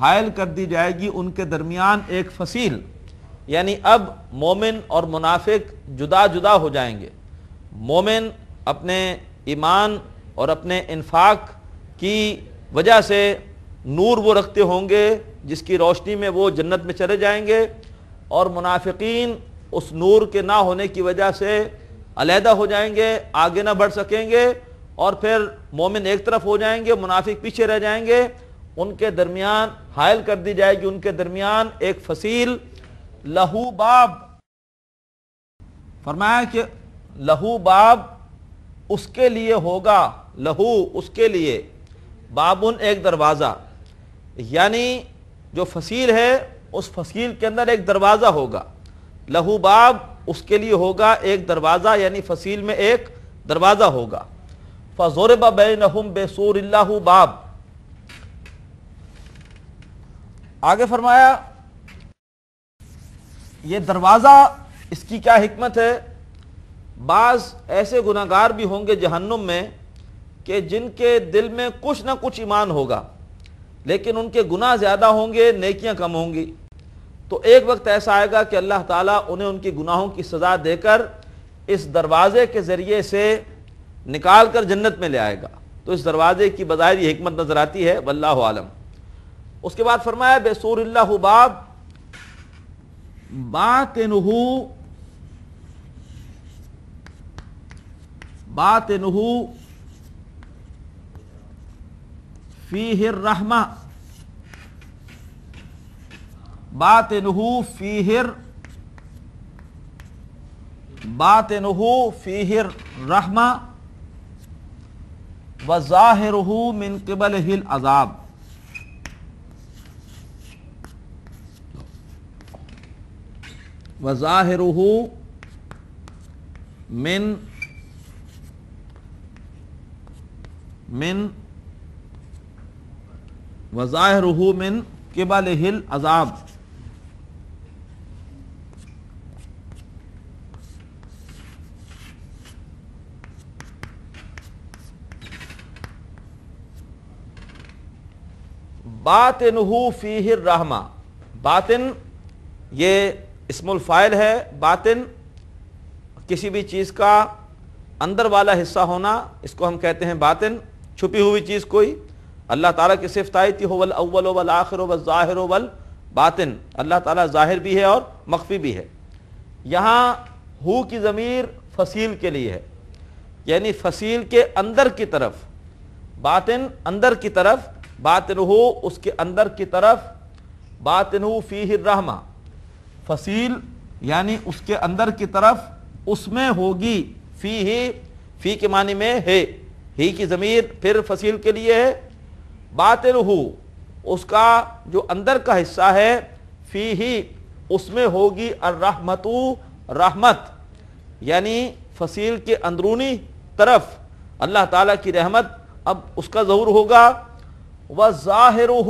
حائل کر دی جائے گی ان کے درمیان ایک فصیل، یعنی اب مومن اور منافق جدا جدا ہو جائیں گے۔ مومن اپنے ایمان اور اپنے انفاق کی وجہ سے نور وہ رکھتے ہوں گے جس کی روشنی میں وہ جنت میں چلے جائیں گے، اور منافقین اس نور کے نہ ہونے کی وجہ سے علیحدہ ہو جائیں گے، آگے نہ بڑھ سکیں گے، اور پھر مومن ایک طرف ہو جائیں گے، منافق پیچھے رہ جائیں گے۔ ان کے درمیان حائل کر دی جائے گی ان کے درمیان ایک فصیل، لہو باب، فرمایا کہ لہو باب اس کے لیے ہوگا، لہو اس کے لیے، بابن ایک دروازہ، یعنی جو فصیل ہے اس فصیل کے اندر ایک دروازہ ہوگا، لہو باب اس کے لیے ہوگا ایک دروازہ، یعنی فصیل میں ایک دروازہ ہوگا۔ فَضُرِبَ بَيْنَهُمْ بِسُورٍ لَهُ باب، آگے فرمایا یہ دروازہ، اس کی کیا حکمت ہے؟ بعض ایسے گناہگار بھی ہوں گے جہنم میں کہ جن کے دل میں کچھ نہ کچھ ایمان ہوگا، لیکن ان کے گناہ زیادہ ہوں گے، نیکیاں کم ہوں گی، تو ایک وقت ایسا آئے گا کہ اللہ تعالیٰ انہیں ان کی گناہوں کی سزا دے کر اس دروازے کے ذریعے سے نکال کر جنت میں لے آئے گا۔ تو اس دروازے کی بظاہر یہ حکمت نظر آتی ہے، واللہ عالم۔ اس کے بعد فرمایا بسور اللہ باب باطنہ فیہ الرحمہ، باطنہ فیہ الرحمہ وظاہرہ من قبلہ العذاب، وظاہرہ من وظاہرہ من قبلہ العذاب۔ باطنہ فیہ الرحمہ، باطن یہ اسم الفاعل ہے، باطن کسی بھی چیز کا اندر والا حصہ ہونا، اس کو ہم کہتے ہیں باطن، چھپی ہوئی چیز کوئی۔ اللہ تعالیٰ کی صفت آئی تھی هو الاول والآخر والظاہر والباطن، اللہ تعالیٰ ظاہر بھی ہے اور مخفی بھی ہے۔ یہاں ہو کی ضمیر فصیل کے لیے ہے، یعنی فصیل کے اندر کی طرف، باطن اندر کی طرف، باطنہ اس کے اندر کی طرف، باطنہ فیہ الرحمہ فصیل یعنی اس کے اندر کی طرف، اس میں ہوگی، فی کے معنی میں ہے، ہی کی ضمیر پھر فصیل کے لیے ہے، باطنہ اس کا جو اندر کا حصہ ہے، فیہ اس میں ہوگی الرحمت، رحمت، یعنی فصیل کے اندرونی طرف اللہ تعالیٰ کی رحمت اب اس کا ظہور ہوگا، وظاہرہ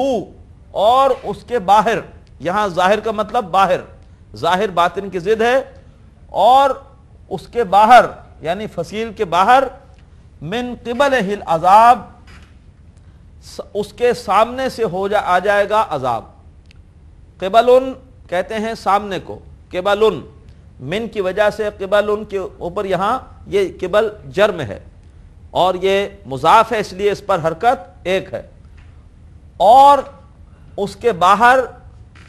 اور اس کے باہر، یہاں ظاہر کا مطلب باہر، ظاہر باطن کی ضد ہے، اور اس کے باہر یعنی فصیل کے باہر، من قبلہ العذاب اس کے سامنے سے آ جائے گا عذاب۔ قبلن کہتے ہیں سامنے کو، قبلن من کی وجہ سے قبلن کے اوپر یہاں یہ قبل جرم ہے اور یہ مضاف ہے، اس لیے اس پر حرکت ایک ہے، اور اس کے باہر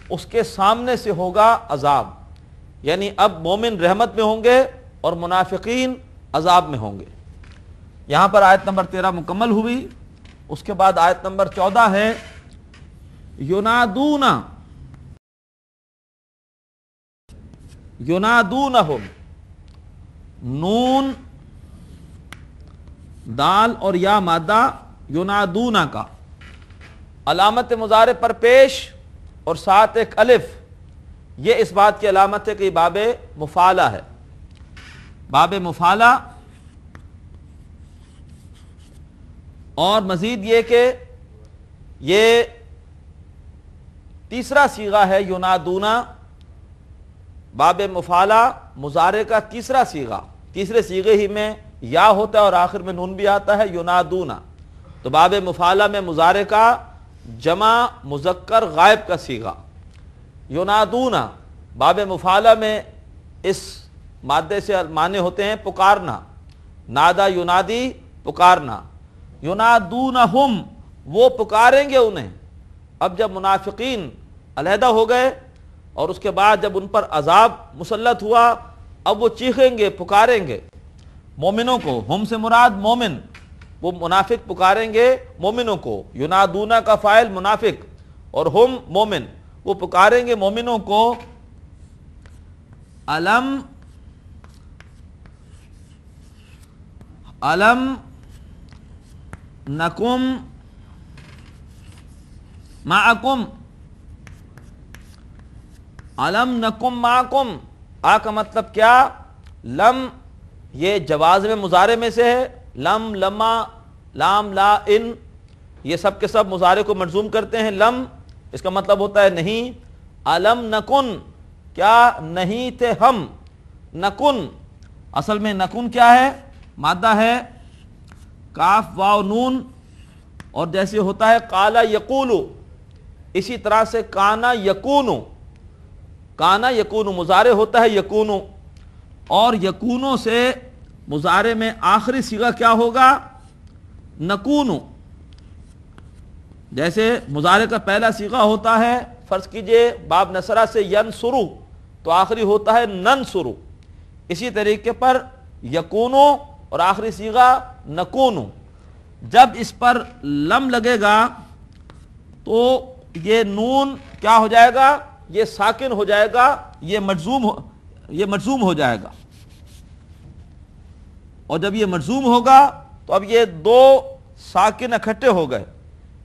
اس کے سامنے سے ہوگا عذاب، یعنی اب مومن رحمت میں ہوں گے اور منافقین عذاب میں ہوں گے۔ یہاں پر آیت نمبر 13 مکمل ہوئی۔ اس کے بعد آیت نمبر 14 ہے ینادونہم، نون دال اور یا مادہ ینادونا کا علامت مضارع پر پیش اور ساتھ ایک الف، یہ اس بات کی علامت ہے کہ یہ باب مفعلہ ہے، باب مفعلہ، اور مزید یہ کہ یہ تیسرا صیغہ ہے ینادونا، باب مفعلہ مضارع کا تیسرا صیغہ، تیسرے صیغے ہی میں یا ہوتا ہے اور آخر میں نون بھی آتا ہے، ینادونا، تو باب مفعلہ میں مضارع کا جمع مذکر غائب کا صیغہ. ینادونا باب مفعلہ میں اس مادے سے معنی ہوتے ہیں پکارنا. نادا ینادی پکارنا. ینادونہم وہ پکاریں گے انہیں. اب جب منافقین علیحدہ ہو گئے اور اس کے بعد جب ان پر عذاب مسلط ہوا، اب وہ چیخیں گے، پکاریں گے مومنوں کو. ہم سے مراد مومن، وہ منافق پکاریں گے مومنوں کو. ینادونا کا فاعل منافق اور ہم مومن، وہ پکاریں گے مومنوں کو. علم نکم معکم. علم نکم معکم آ کا مطلب کیا؟ لم یہ جواز میں مضارع میں سے ہے. لم، لما، لام، لا، ان یہ سب کے سب مضارع کو مجزوم کرتے ہیں. لم اس کا مطلب ہوتا ہے نہیں. علم نکن کیا نہیں تھے ہم. نکن اصل میں نکن کیا ہے؟ مادہ ہے کاف واو نون، اور جیسے ہوتا ہے قالا یقولو، اسی طرح سے کانا یکونو. کانا یکونو مضارع ہوتا ہے یکونو، اور یکونو سے مضارع میں آخری صیغہ کیا ہوگا؟ نکونو. جیسے مضارع کا پہلا صیغہ ہوتا ہے فرض کیجئے باب نصرہ سے ینصرو، تو آخری ہوتا ہے ننصرو. اسی طریقے پر یکونو اور آخری صیغہ نکونو. جب اس پر لم لگے گا تو یہ نون کیا ہو جائے گا؟ یہ ساکن ہو جائے گا، یہ مجزوم ہو جائے گا. اور جب یہ مجزوم ہوگا تو اب یہ دو ساکن اکٹھے ہو گئے،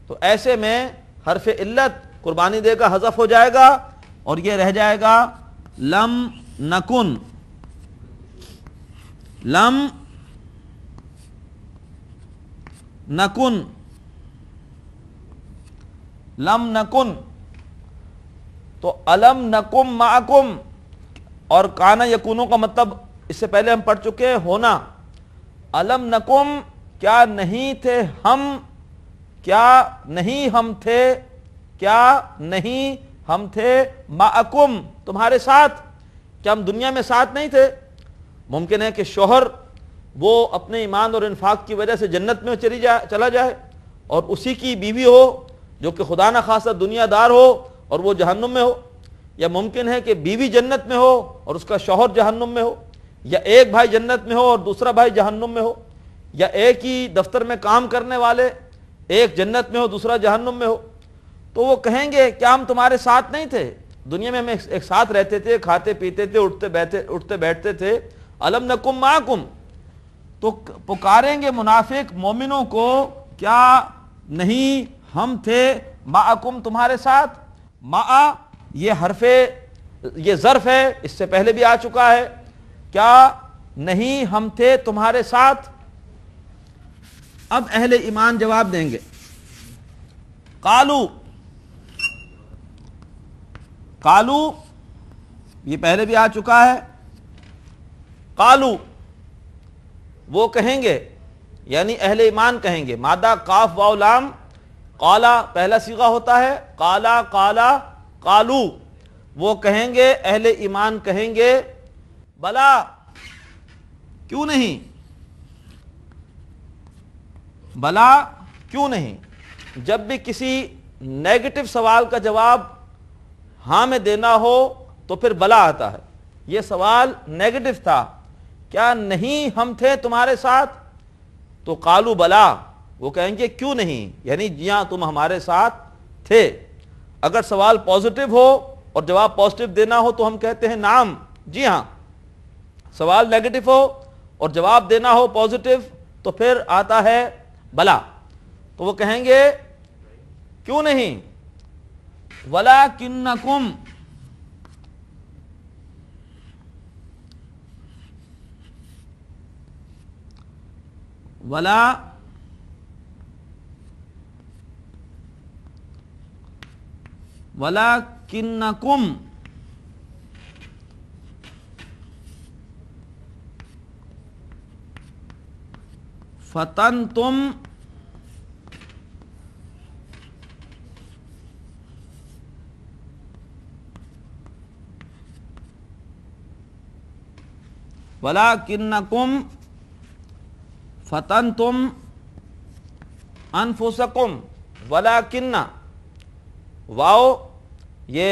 تو ایسے میں حرف علت قربانی دے گا، حذف ہو جائے گا، اور یہ رہ جائے گا لم نکن. لم نکن، لم نکن. تو علم نکم معکم اور کانا یکونوں کا مطلب اس سے پہلے ہم پڑھ چکے ہیں ہونا. علم نکم کیا نہیں تھے ہم، کیا نہیں ہم تھے، کیا نہیں ہم تھے معکم تمہارے ساتھ. کیا ہم دنیا میں ساتھ نہیں تھے؟ ممکن ہے کہ شوہر وہ اپنے ایمان اور انفاق کی وجہ سے جنت میں چلا جائے اور اسی کی بیوی ہو جو کہ خدا نہ خواستہ دنیا دار ہو اور وہ جہنم میں ہو. یا ممکن ہے کہ بیوی جنت میں ہو اور اس کا شوہر جہنم میں ہو، یا ایک بھائی جنت میں ہو اور دوسرا بھائی جہنم میں ہو، یا ایک ہی دفتر میں کام کرنے والے ایک جنت میں ہو دوسرا جہنم میں ہو. تو وہ کہیں گے کیا ہم تمہارے ساتھ نہیں تھے؟ دنیا میں ہم ایک ساتھ رہتے تھے، کھاتے پیتے تھے، اٹھتے بیٹھتے تھے. علم نکم معکم. تو پکاریں گے منافق مومنوں کو کیا نہیں ہم تھے معکم تمہارے ساتھ. مع یہ ظرف ہے، اس سے پہلے بھی آ چکا ہے. کیا نہیں ہم تھے تمہارے ساتھ. اب اہل ایمان جواب دیں گے. قالو، قالو یہ پہلے بھی آ چکا ہے. قالو وہ کہیں گے، یعنی اہل ایمان کہیں گے. مادہ قاف واو لام، قالا پہلا صیغہ ہوتا ہے. قالا، قالا، قالو وہ کہیں گے، اہل ایمان کہیں گے بلا کیوں نہیں، بلا کیوں نہیں. جب بھی کسی نیگیٹو سوال کا جواب ہاں میں دینا ہو تو پھر بلا آتا ہے. یہ سوال نیگیٹو تھا، کیا نہیں ہم تھے تمہارے ساتھ؟ تو قالو بلا وہ کہیں گے کیوں نہیں، یعنی جی ہاں تم ہمارے ساتھ تھے. اگر سوال پازیٹیو ہو اور جواب پازیٹیو دینا ہو تو ہم کہتے ہیں نعم، جی ہاں. سوال نیگیٹو ہو اور جواب دینا ہو پازیٹیو تو پھر آتا ہے بلا. تو وہ کہیں گے کیوں نہیں. وَلَكِنَّكُمْ وَلَكِنَّكُمْ فَتَنْتُمْ وَلَكِنَّكُمْ فَتَنْتُمْ أَنفُسَكُمْ وَلَكِنَّ واو یہ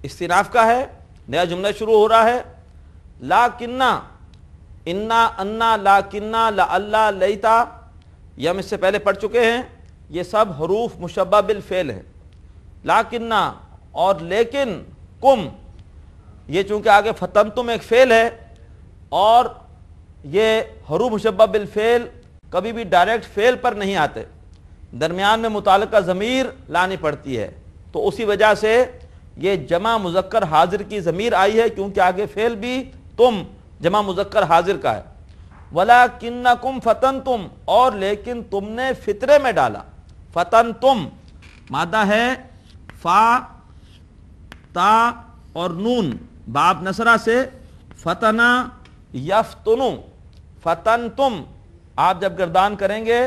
استئناف کا ہے، نیا جملہ شروع ہو رہا ہے. لَكِنَّ اِنَّا اَنَّا لَكِنَّ لَعَلَّ لَيْتَ یہ ہم اس سے پہلے پڑھ چکے ہیں. یہ سب حروف مشبہ بالفعل ہیں. لَكِنَّ اور لیکن، کم یہ چونکہ آگے فتنتم ایک فعل ہے اور یہ حروف مشبہ بالفعل کبھی بھی ڈائریکٹ فعل پر نہیں آتے، درمیان میں متعلقہ ضمیر لانی پڑتی ہے. تو اسی وجہ سے یہ جمع مذکر حاضر کی ضمیر آئی ہے کیونکہ آگے فعل بھی تم جمع مذکر حاضر کا ہے. وَلَكِنَّكُمْ فَتَنْتُمْ اور لیکن تم نے فتنے میں ڈالا. فتنتم مادہ ہے فا تا اور نون باب نصرہ سے فتنا یفتنو. فتنتم آپ جب گردان کریں گے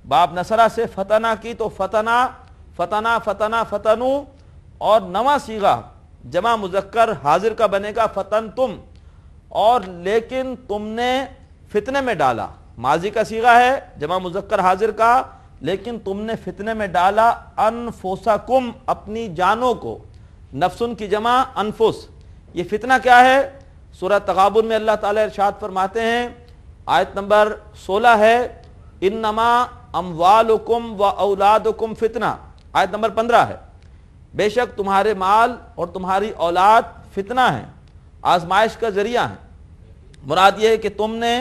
باب نصرہ سے فتنا کی تو فتنا فتنا فتنا فتنو اور نواں صیغہ جمع مذکر حاضر کا بنے گا فتنتم. اور لیکن تم نے فتنے میں ڈالا ماضی کا صیغہ ہے جمع مذکر حاضر کا، لیکن تم نے فتنے میں ڈالا انفسکم اپنی جانوں کو. نفسن کی جمع انفس. یہ فتنہ کیا ہے؟ سورہ تغابن میں اللہ تعالیٰ ارشاد فرماتے ہیں، آیت نمبر 16 ہے انما اموالکم و اولادکم فتنہ. آیت نمبر 15 ہے بے شک تمہارے مال اور تمہاری اولاد فتنہ ہیں، آزمائش کا ذریعہ ہیں. مراد یہ ہے کہ تم نے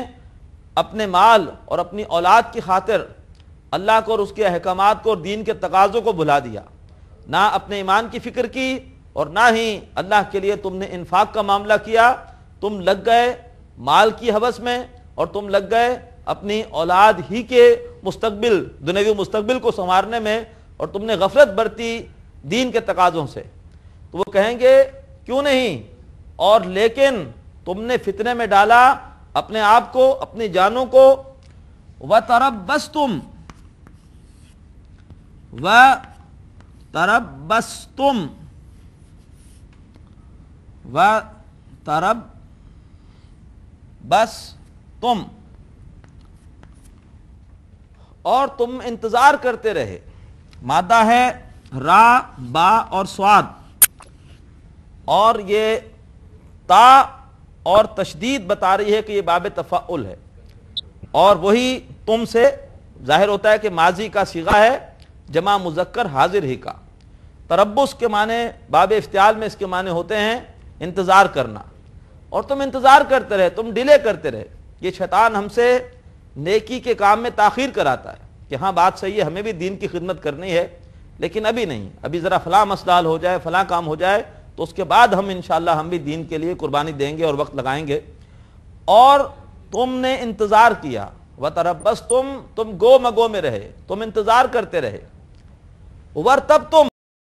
اپنے مال اور اپنی اولاد کی خاطر اللہ کو اور اس کے احکامات کو اور دین کے تقاضوں کو بھلا دیا، نہ اپنے ایمان کی فکر کی اور نہ ہی اللہ کے لیے تم نے انفاق کا معاملہ کیا. تم لگ گئے مال کی ہوس میں اور تم لگ گئے اپنی اولاد ہی کے مستقبل دنیوی مستقبل کو سنوارنے میں اور تم نے غفلت برتی دین کے تقاضوں سے. تو وہ کہیں گے کیوں نہیں، اور لیکن تم نے فتنے میں ڈالا اپنے آپ کو اپنی جانوں کو. وَتَرَبَّصْتُمْ وَتَرَبَّصْتُمْ وَتَرَبَّصْتُمْ اور تم انتظار کرتے رہے. مادہ ہے را با اور سواد اور یہ تا اور تشدید بتا رہی ہے کہ یہ باب تفعل ہے اور وہی تم سے ظاہر ہوتا ہے کہ ماضی کا صیغہ ہے جمع مذکر حاضر ہی کا. تربص کے معنی باب افتعال میں اس کے معنی ہوتے ہیں انتظار کرنا، اور تم انتظار کرتے رہے، تم ڈیلے کرتے رہے. یہ شیطان ہم سے نیکی کے کام میں تاخیر کراتا ہے کہ ہاں بات صحیح ہے، ہمیں بھی دین کی خدمت کرنی ہے لیکن ابھی نہیں، ابھی ذرا فلاں مسئلہ حل ہو جائے، فلاں کام ہو جائے تو اس کے بعد ہم انشاءاللہ ہم بھی دین کے لیے قربانی دیں گے اور وقت لگائیں گے. اور تم نے انتظار کیا. وَتَرَبَّصْتُمْ تم گو مگو میں رہے، تم انتظار کرتے رہے. وَارْتَبْتُمْ